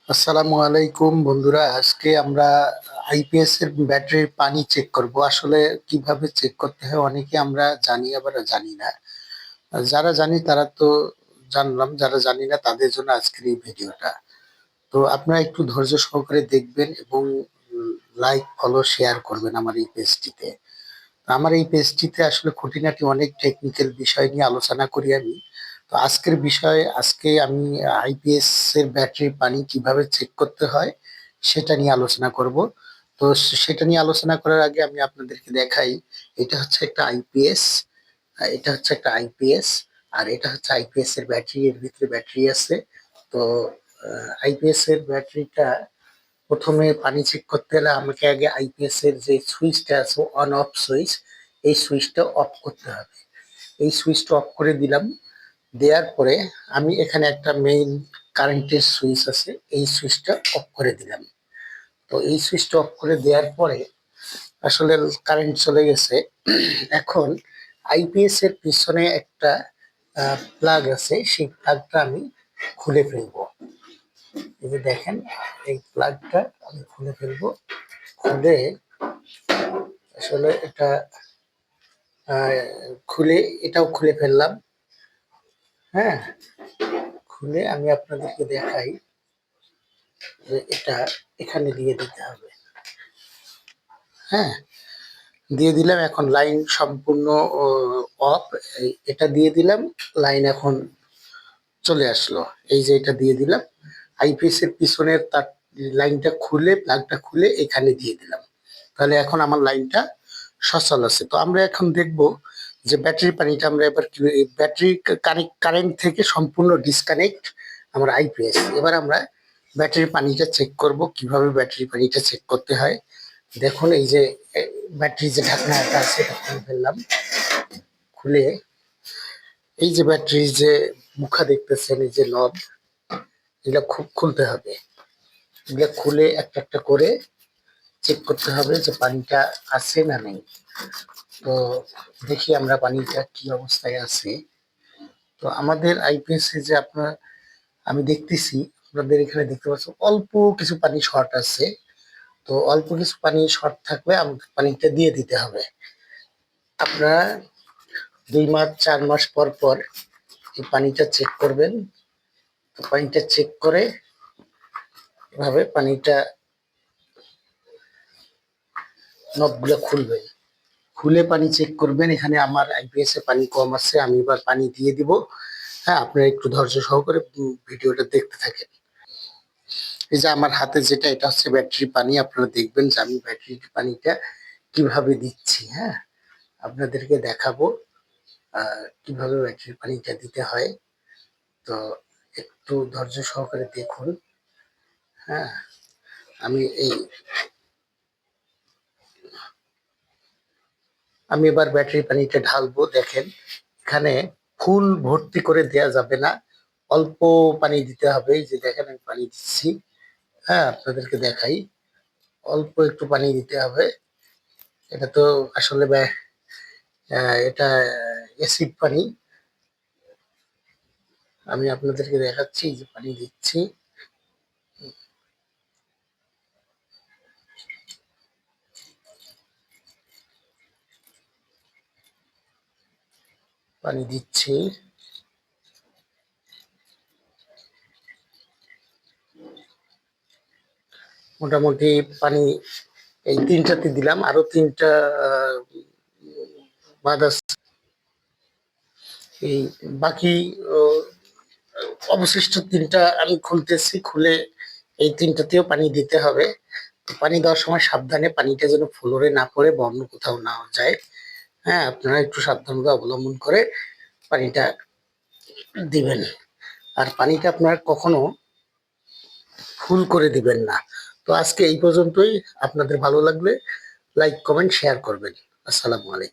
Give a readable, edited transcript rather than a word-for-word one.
আসসালামু আলাইকুম বন্ধুরা, আজকে আমরা আইপিএস এর ব্যাটারির পানি চেক করব। আসলে কিভাবে চেক করতে হয় অনেকে আমরা জানি আবার জানি না। আর যারা জানি তারা তো জানলাম, যারা জানি না তাদের জন্য আজকের এই ভিডিওটা। তো আপনারা একটু ধৈর্য সহকারে দেখবেন এবং লাইক ফলো শেয়ার করবেন আমার এই পেজটিতে। আমার এই পেজটিতে আসলে খুঁটিনাটি অনেক টেকনিক্যাল বিষয় নিয়ে আলোচনা করি আমি। তো আজকের বিষয়, আজকে আমি আইপিএস এর ব্যাটারির পানি কিভাবে চেক করতে হয় সেটা নিয়ে আলোচনা করব। তো সেটা নিয়ে আলোচনা করার আগে আমি আপনাদেরকে দেখাই, এটা হচ্ছে একটা আইপিএস, এটা হচ্ছে একটা আইপিএস, আর এটা হচ্ছে আইপিএস এর ব্যাটারি। এর ভিতরে ব্যাটারি আছে। তো আইপিএস এর ব্যাটারিটা প্রথমে পানি চেক করতে হলে আমাকে আগে আইপিএস এর যে সুইচটা আছে, অন অফ সুইচ, এই সুইচটা অফ করতে হবে। এই সুইচটা অফ করে দিলাম। দেওয়ার পরে আমি এখানে একটা মেইন কারেন্টের সুইচ আছে, এই সুইচটা অফ করে দিলাম। তো এই সুইচটা অফ করে দেওয়ার পরে আসলে কারেন্ট চলে গেছে। এখন আইপিএস এর পিছনে একটা প্লাগ আছে, সেই প্লাগটা আমি খুলে ফেলবো। এই যে দেখেন, এই প্লাগটা আমি খুলে ফেলবো। খুলে আসলে এটা আহ, খুলে এটাও খুলে ফেললাম। হ্যাঁ, খুলে আমি আপনাদেরকে দেখাই যে এটা এখানে দিয়ে দিতে হবে। হ্যাঁ, দিয়ে দিলাম। এখন লাইন সম্পূর্ণ অফ। এটা দিয়ে দিলাম, লাইন এখন চলে আসলো। এই যে এটা দিয়ে দিলাম, আইপিএস এর পিছনের তার লাইনটা খুলে, প্লাগটা খুলে এখানে দিয়ে দিলাম। তাহলে এখন আমার লাইনটা সচল আছে। তো আমরা এখন দেখব যে ব্যাটারি পানিটা আমরা এবার ব্যাটারি কারেন্ট থেকে সম্পূর্ণ ডিসকানেক্ট আমার আইপিএস। এবার আমরা ব্যাটারি পানিটা চেক করব। কিভাবে ব্যাটারি পানিটা চেক করতে হয় দেখুন। এই যে ব্যাটারি যে ঢাকনাটা আছে এটা খুলে ফেললাম। খুলে এই যে ব্যাটারি যে মুখা দেখতেছেন, এই যে লব, এগুলা খুব খুলতে হবে। এগুলা খুলে একটা একটা করে চেক করতে হবে যে পানিটা আছে না নেই। তো দেখি আমরা পানিটা কি অবস্থায় আছে। তো আমাদের আইপিএস এ যে আপনার, আমি দেখতেছি আপনাদের এখানে দেখতে পাচ্ছেন অল্প কিছু পানি শর্ট আছে। তো অল্প কিছু পানি শর্ট থাকলে আমাকে পানিটা দিয়ে দিতে হবে। আপনারা 2 মাস 4 মাস পর পর এই পানিটা চেক করবেন। তো পানিটা চেক করে এভাবে পানিটা নবগুলো খুলবেন। খুলে পানি চেক করবেন। এখানে আমার আইপিএস এ পানি কম আছে, আমি এবার পানি দিয়ে দিব। হ্যাঁ, আপনারা একটু ধৈর্য সহকারে ভিডিওটা দেখতে থাকেন। এই যে আমার হাতে যেটা, এটা হচ্ছে ব্যাটারি পানি। আপনারা দেখবেন যে আমি ব্যাটারি পানিটা কিভাবে দিচ্ছি। হ্যাঁ, আপনাদেরকে দেখাবো কিভাবে ব্যাটারি পানিটা দিতে হয়। তো একটু ধৈর্য সহকারে দেখুন। হ্যাঁ, আমি এই আমি এবার ব্যাটারি পানিটা ঢালবো। দেখেন, এখানে ফুল ভর্তি করে দেয়া যাবে না, অল্প পানি দিতে হবে। এই যে দেখেন আমি পানি দিচ্ছি। হ্যাঁ, আপনাদেরকে দেখাই, অল্প একটু পানি দিতে হবে। এটা তো আসলে এটা অ্যাসিড পানি। আমি আপনাদেরকে দেখাচ্ছি, এই যে পানি দিচ্ছি। পানি দিচ্ছি। মোটামুটি পানি এই 3টাতে দিলাম, আরো 3টা বাদ আছে। এই বাকি আহ, অবশিষ্ট 3টা আমি খুলতেছি। খুলে এই 3টাতেও পানি দিতে হবে। পানি দেওয়ার সময় সাবধানে, পানিটা যেন ফ্লোরে না পড়ে বা অন্য কোথাও না যায়। হ্যাঁ, আপনারা একটু সাবধানতা অবলম্বন করে পানিটা দিবেন। আর পানিটা আপনার কখনো ফুল করে দিবেন না। তো আজকে এই পর্যন্তই। আপনাদের ভালো লাগলে লাইক কমেন্ট শেয়ার করবেন। আসসালামু আলাইকুম।